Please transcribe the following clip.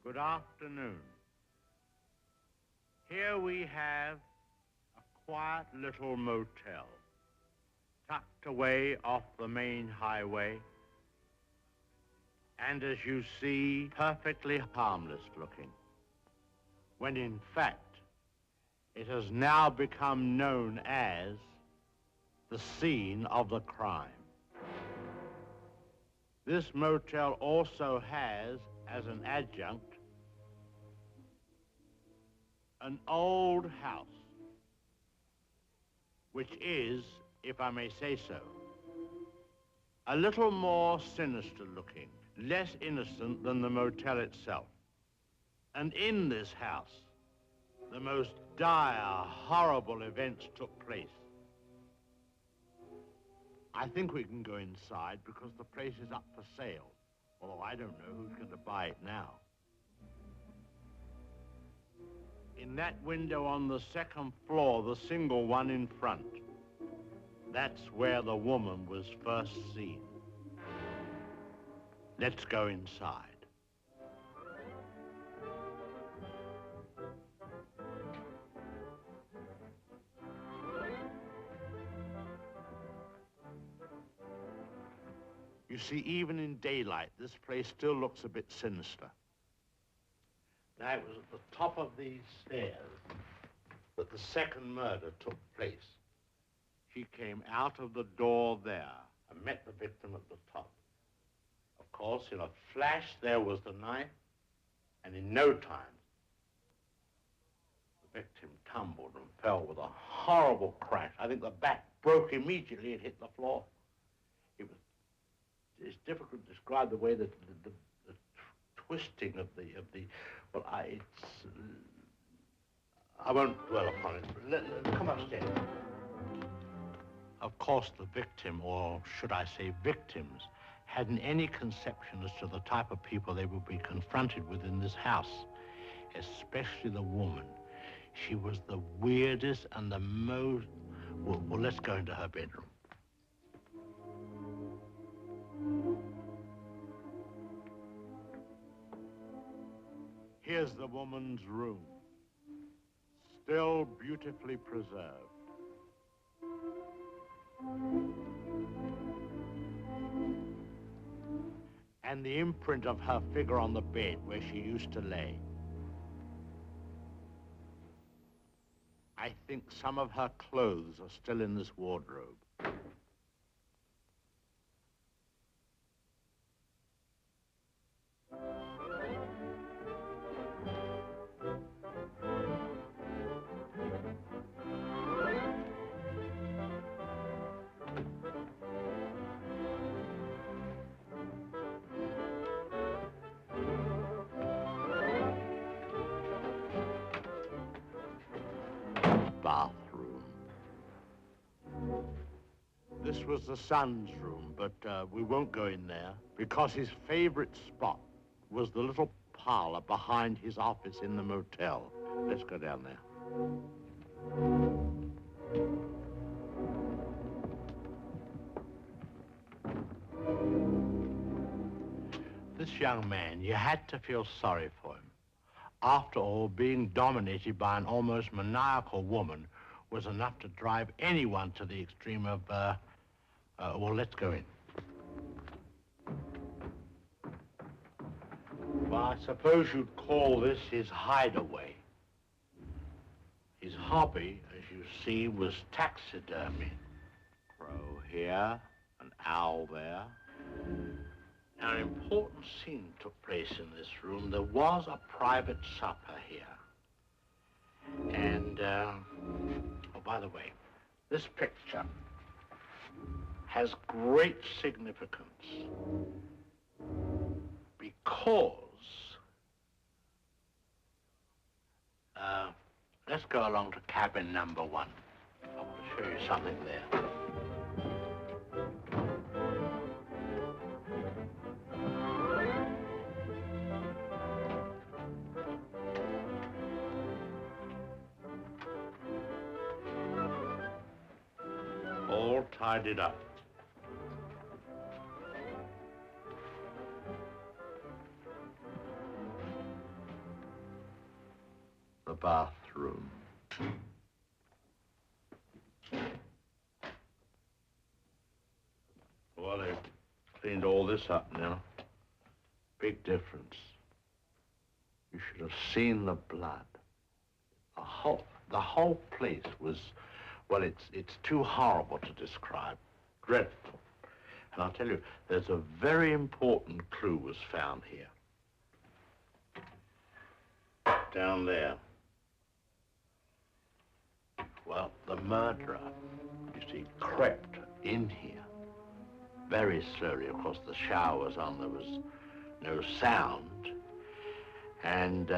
Good afternoon. Here we have a quiet little motel, tucked away off the main highway, and as you see, perfectly harmless looking, when in fact, it has now become known as the scene of the crime. This motel also has, as an adjunct, an old house, which is, if I may say so, a little more sinister looking, less innocent than the motel itself. And in this house, the most dire, horrible events took place. I think we can go inside because the place is up for sale, although I don't know who's going to buy it now. In that window on the second floor, the single one in front, that's where the woman was first seen. Let's go inside. You see, even in daylight, this place still looks a bit sinister. Now, it was at the top of these stairs that the second murder took place. She came out of the door there and met the victim at the top. Of course, in a flash, there was the knife, and in no time, the victim tumbled and fell with a horrible crash. I think the back broke immediately and hit the floor. It's difficult to describe the way that the twisting of the well, I won't dwell upon it. Come upstairs. Of course, the victim, or should I say victims, hadn't any conception as to the type of people they would be confronted with in this house, especially the woman. She was the weirdest and the most... Well, let's go into her bedroom. Here's the woman's room, still beautifully preserved. And the imprint of her figure on the bed where she used to lay. I think some of her clothes are still in this wardrobe. Bathroom. This was the son's room, but we won't go in there because his favorite spot was the little parlor behind his office in the motel. Let's go down there. This young man, you had to feel sorry for him. After all, being dominated by an almost maniacal woman was enough to drive anyone to the extreme of, well, let's go in. Well, I suppose you'd call this his hideaway. His hobby, as you see, was taxidermy. Crow here, an owl there. Now, an important scene took place in this room. There was a private supper here. And, oh, by the way, this picture has great significance because, let's go along to cabin number 1. I want to show you something there. All tidied up. bathroom. Well, they've cleaned all this up now. Big difference. You should have seen the blood. The whole place was, well, it's too horrible to describe. Dreadful. And I'll tell you, there's a very important clue was found here. Down there. Well, the murderer, you see, crept in here very slowly. Of course, the shower was on. There was no sound. And